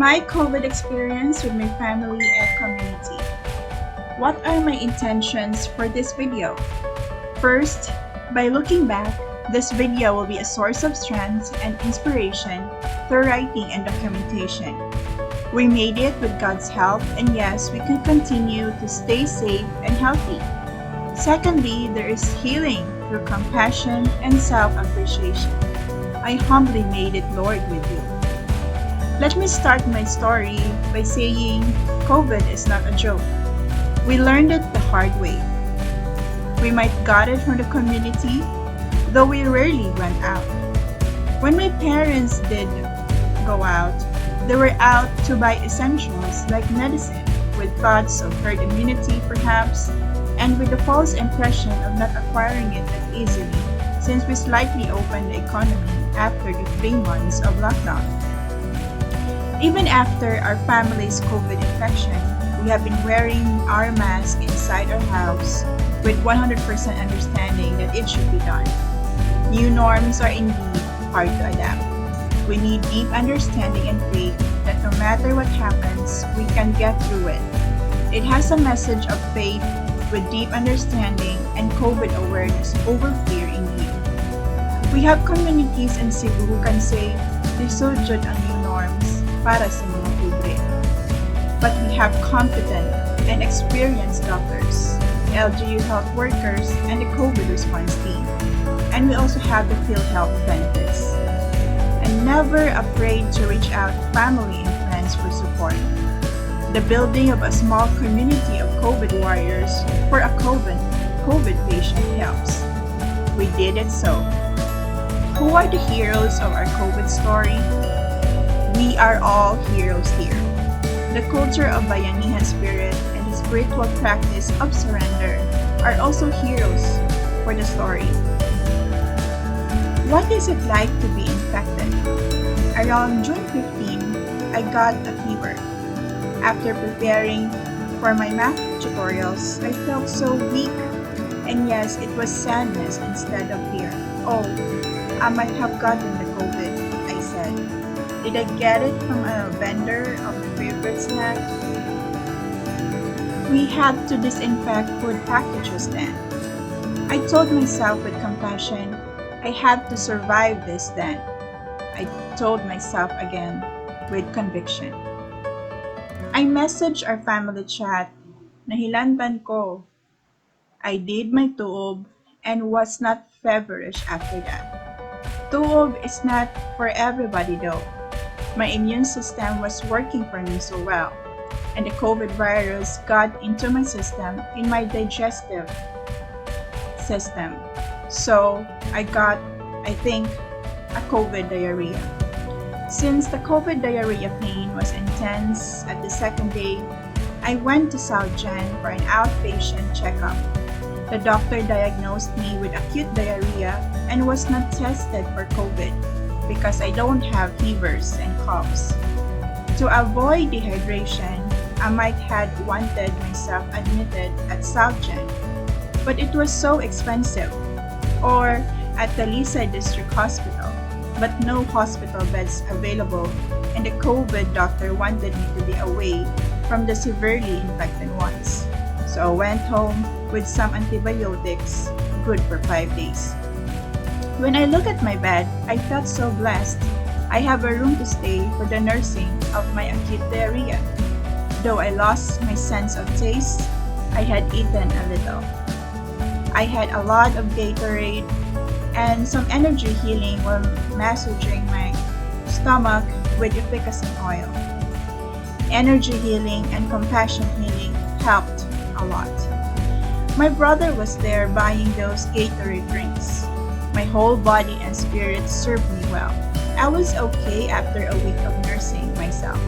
My COVID experience with my family and community. What are my intentions for this video? First, by looking back, this video will be a source of strength and inspiration through writing and documentation. We made it with God's help, and yes, we can continue to stay safe and healthy. Secondly, there is healing through compassion and self-appreciation. I humbly made it, Lord, with you. Let me start my story by saying COVID is not a joke. We learned it the hard way. We might got it from the community, though we rarely went out. When my parents did go out, they were out to buy essentials like medicine, with thoughts of herd immunity perhaps, and with the false impression of not acquiring it that easily, since we slightly opened the economy after the 3 months of lockdown. Even after our family's COVID infection, we have been wearing our mask inside our house with 100% understanding that it should be done. New norms are indeed hard to adapt. We need deep understanding and faith that no matter what happens, we can get through it. It has a message of faith with deep understanding and COVID awareness over fear indeed. We have communities in Cebu who can say, "Disujud ang new norms para sa mga pobre." But we have competent and experienced doctors, LGU health workers, and the COVID response team. And we also have the PhilHealth benefits. And never afraid to reach out to family and friends for support. The building of a small community of COVID warriors for a COVID patient helps. We did it so. Who are the heroes of our COVID story? We are all heroes here. The culture of Bayanihan spirit and the spiritual practice of surrender are also heroes for the story. What is it like to be infected? Around June 15, I got a fever. After preparing for my math tutorials, I felt so weak. And yes, it was sadness instead of fear. Oh, I might have gotten the COVID, I said. Did I get it from a vendor of my favorite snack? We had to disinfect food packages then. I told myself with compassion, I had to survive this then. I told myself again with conviction. I messaged our family chat, nahilanban ko. I did my tuob and was not feverish after that. Tuob is not for everybody though. My immune system was working for me so well, and the COVID virus got into my system in my digestive system. So I got, I think, a COVID diarrhea. Since the COVID diarrhea pain was intense at the second day, I went to South Gen for an outpatient checkup. The doctor diagnosed me with acute diarrhea and was not tested for COVID because I don't have fevers and coughs. To avoid dehydration, I might have wanted myself admitted at South Gen, but it was so expensive, or at the Lisa District Hospital, but no hospital beds available, and the COVID doctor wanted me to be away from the severely infected ones. So I went home with some antibiotics, good for 5 days. When I look at my bed, I felt so blessed. I have a room to stay for the nursing of my acute diarrhea. Though I lost my sense of taste, I had eaten a little. I had a lot of Gatorade and some energy healing while massaging my stomach with efficacy oil. Energy healing and compassion healing helped a lot. My brother was there buying those Gatorade drinks. My whole body and spirit served me well. I was okay after a week of nursing myself,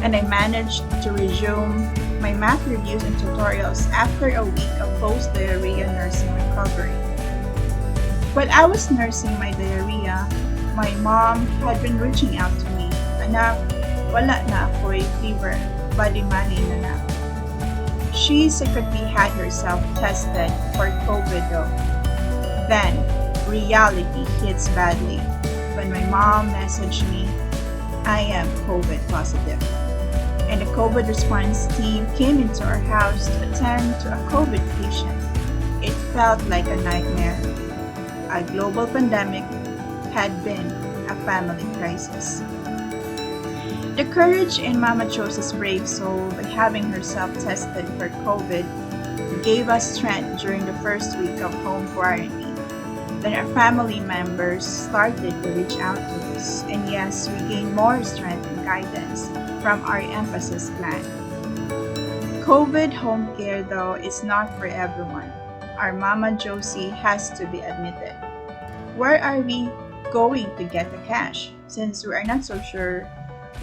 and I managed to resume my math reviews and tutorials after a week of post-diarrhea nursing recovery. While I was nursing my diarrhea, my mom had been reaching out to me. Anak, wala na ako'y fever, bali-mali na na. She secretly had herself tested for COVID though. Then, reality hits badly when my mom messaged me, I am COVID positive. And the COVID response team came into our house to attend to a COVID patient. It felt like a nightmare. A global pandemic had been a family crisis. The courage in Mama Jose's brave soul by having herself tested for COVID gave us strength during the first week of home quarantine. Then our family members started to reach out to us, and yes, we gained more strength and guidance from our emphasis plan. COVID home care, though, is not for everyone. Our Mama Josie has to be admitted. Where are we going to get the cash since we are not so sure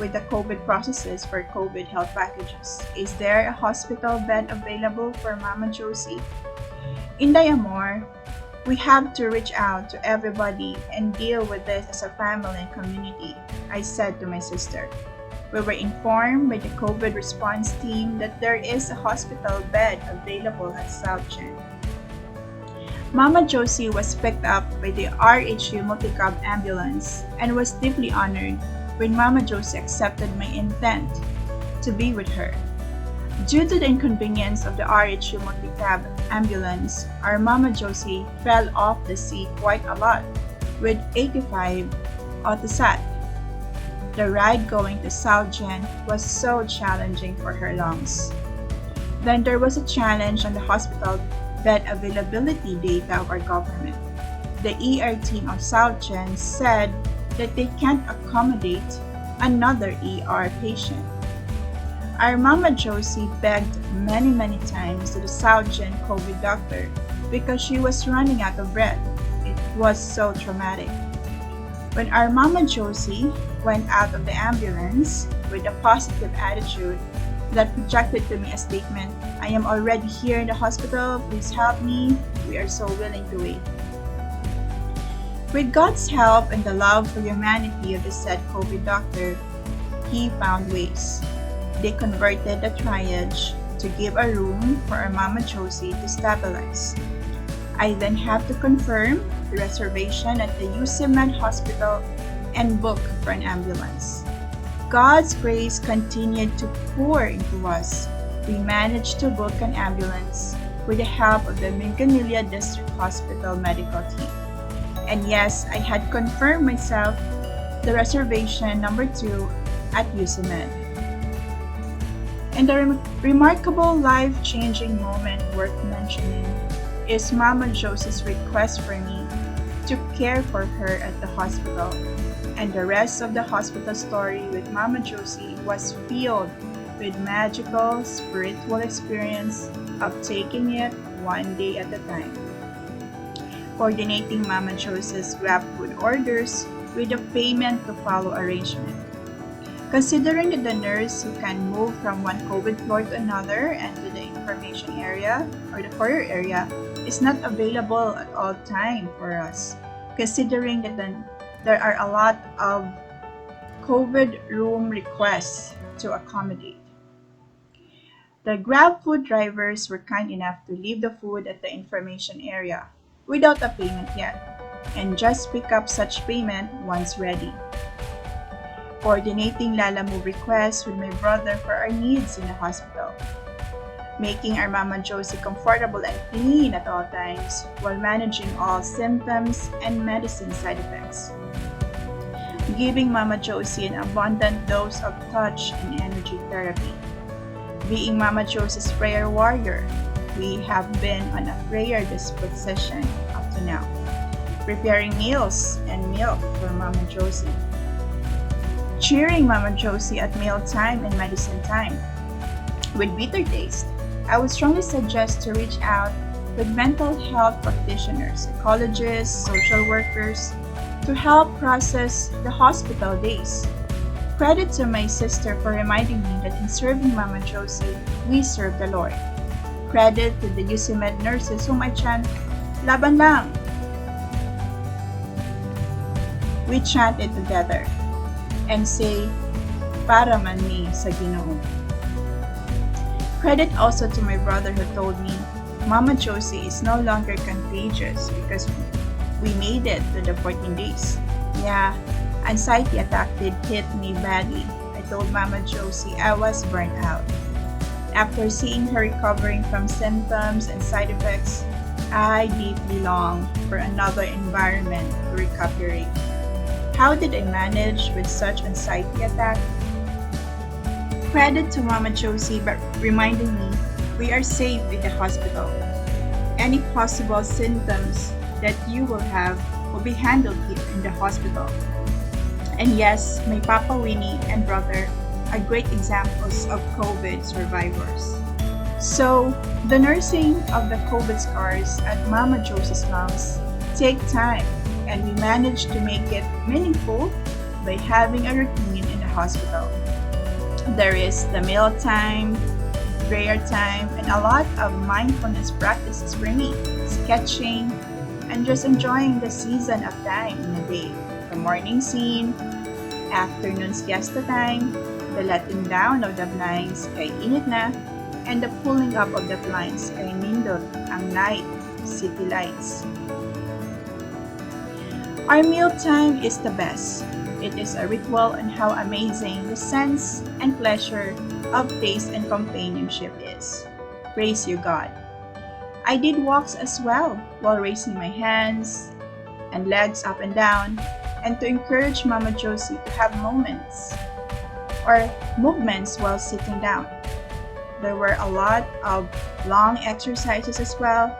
with the COVID processes for COVID health packages? Is there a hospital bed available for Mama Josie? In Diamore, we have to reach out to everybody and deal with this as a family and community, I said to my sister. We were informed by the COVID response team that there is a hospital bed available at South Gen. Mama Josie was picked up by the RHU Multicab ambulance and was deeply honored when Mama Josie accepted my intent to be with her. Due to the inconvenience of the RHU Multicab ambulance, our Mama Josie fell off the seat quite a lot with 85 Autosat. The ride going to South Gen was so challenging for her lungs. Then there was a challenge on the hospital bed availability data of our government. The ER team of South Gen said that they can't accommodate another ER patient. Our Mama Josie begged many times to the South Gen COVID doctor because she was running out of breath. It was so traumatic. When our Mama Josie went out of the ambulance with a positive attitude that projected to me a statement, "I am already here in the hospital, please help me, we are so willing to wait." With God's help and the love for humanity of the said COVID doctor, he found ways. They converted the triage to give a room for our Mama Josie to stabilize. I then have to confirm the reservation at the UCMed hospital and book for an ambulance. God's grace continued to pour into us. We managed to book an ambulance with the help of the Minganilla District Hospital medical team. And yes, I had confirmed myself the reservation number 2 at UCMed. And the remarkable life-changing moment worth mentioning is Mama Josie's request for me to care for her at the hospital. And the rest of the hospital story with Mama Josie was filled with magical spiritual experience of taking it one day at a time. Coordinating Mama Josie's Grab food orders with a payment to follow arrangement. Considering that the nurse who can move from one COVID floor to another and to the information area or the courier area is not available at all time for us. Considering that there are a lot of COVID room requests to accommodate. The Grab food drivers were kind enough to leave the food at the information area without a payment yet, and just pick up such payment once ready. Coordinating Lala Move requests with my brother for our needs in the hospital. Making our Mama Josie comfortable and clean at all times while managing all symptoms and medicine side effects. Giving Mama Josie an abundant dose of touch and energy therapy. Being Mama Josie's prayer warrior, we have been on a prayer disposition up to now. Preparing meals and milk for Mama Josie. Cheering Mama Josie at mealtime and medicine time. With bitter taste, I would strongly suggest to reach out with mental health practitioners, psychologists, social workers, to help process the hospital days. Credit to my sister for reminding me that in serving Mama Josie, we serve the Lord. Credit to the UCMed nurses whom I chant, "Laban lang!" We chant it together and say, "Para man mi sa Ginoo." Credit also to my brother who told me, Mama Josie is no longer contagious because we made it to the 14 days. Yeah, Anxiety attack did hit me badly. I told Mama Josie I was burnt out. After seeing her recovering from symptoms and side effects, I deeply longed for another environment to recuperate. How did I manage with such anxiety attack? Credit to Mama Josie by reminding me we are safe in the hospital. Any possible symptoms that you will be handled here in the hospital. And yes, my Papa Winnie and brother are great examples of COVID survivors. So, the nursing of the COVID scars at Mama Josie's lungs take time, and we manage to make it meaningful by having a routine in the hospital. There is the meal time, prayer time, and a lot of mindfulness practices for me, sketching, and just enjoying the season of time in a day. The morning scene, afternoon siesta time, the letting down of the blinds kay init na, and the pulling up of the blinds kay nindot ang night city lights. Our mealtime is the best. It is a ritual on how amazing the sense and pleasure of taste and companionship is. Praise you, God. I did walks as well while raising my hands and legs up and down, and to encourage Mama Josie to have moments or movements while sitting down. There were a lot of long exercises as well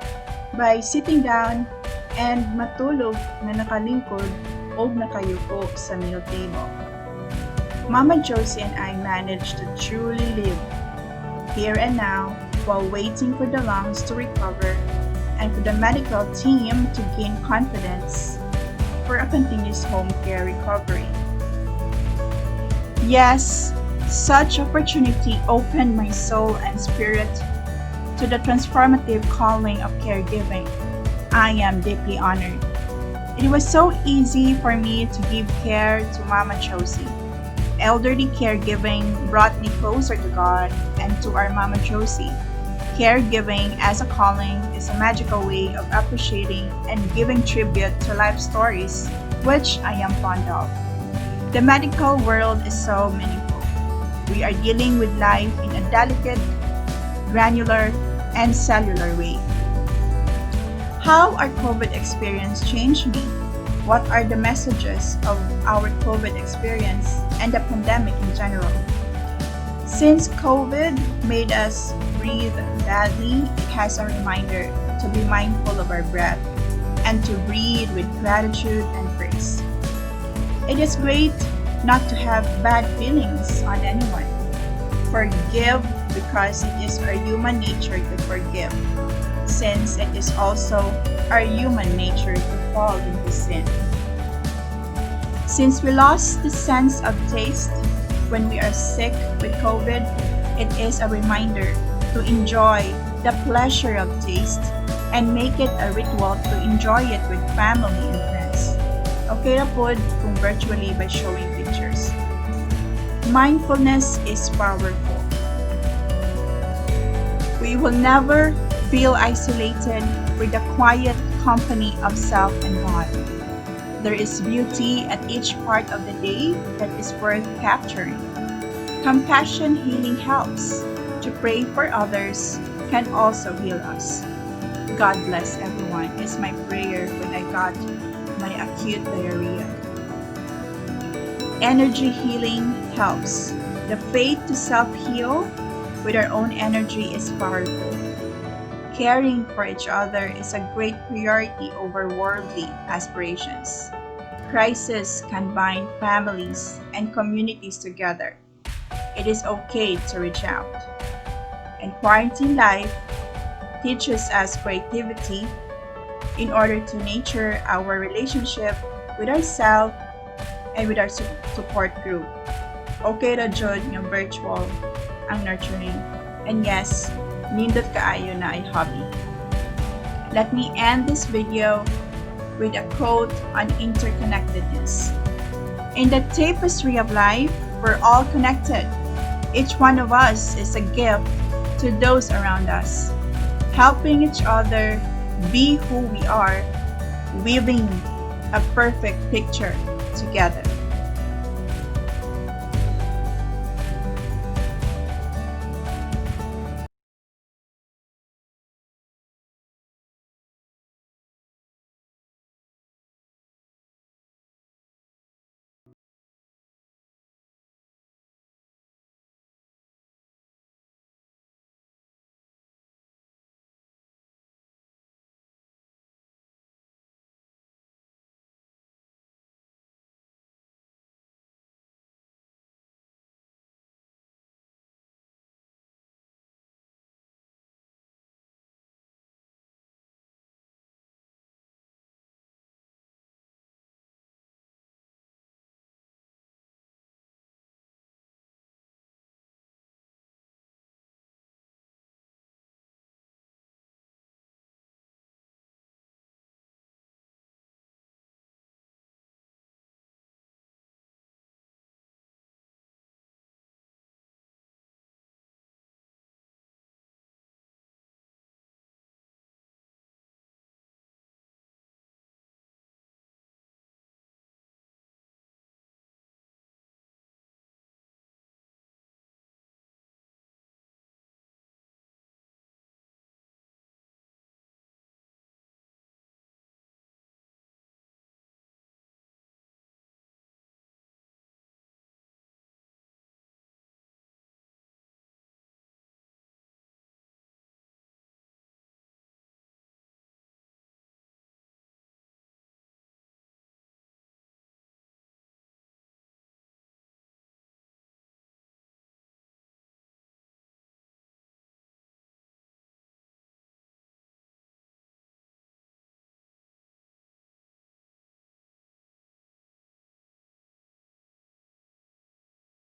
by sitting down and matulog na nakalingkod o nakayuko sa meal table. Mama Josie and I managed to truly live here and now while waiting for the lungs to recover and for the medical team to gain confidence for a continuous home care recovery. Yes, such opportunity opened my soul and spirit to the transformative calling of caregiving. I am deeply honored. It was so easy for me to give care to Mama Josie. Elderly caregiving brought me closer to God and to our Mama Josie. Caregiving as a calling is a magical way of appreciating and giving tribute to life stories, which I am fond of. The medical world is so meaningful. We are dealing with life in a delicate, granular, and cellular way. How our COVID experience changed me? What are the messages of our COVID experience and the pandemic in general? Since COVID made us breathe badly, it has a reminder to be mindful of our breath and to breathe with gratitude and praise. It is great not to have bad feelings on anyone. Forgive because it is our human nature to forgive, since it is also our human nature to fall into sin. Since we lost the sense of taste when we are sick with COVID, it is a reminder to enjoy the pleasure of taste and make it a ritual to enjoy it with family and friends. Okay na po kung virtually by showing pictures. Mindfulness is powerful. We will never feel isolated with the quiet company of self and God. There is beauty at each part of the day that is worth capturing. Compassion healing helps. To pray for others can also heal us. God bless everyone is my prayer when I got my acute diarrhea. Energy healing helps. The faith to self-heal with our own energy is powerful. Caring for each other is a great priority over worldly aspirations. Crisis can bind families and communities together. It is okay to reach out. And quarantine life teaches us creativity in order to nurture our relationship with ourselves and with our support group. Okay ra jud nga virtual ang nurturing. And yes, nindot kaayo na ay hobby. Let me end this video with a quote on interconnectedness. In the tapestry of life, we're all connected. Each one of us is a gift to those around us, helping each other be who we are, weaving a perfect picture together.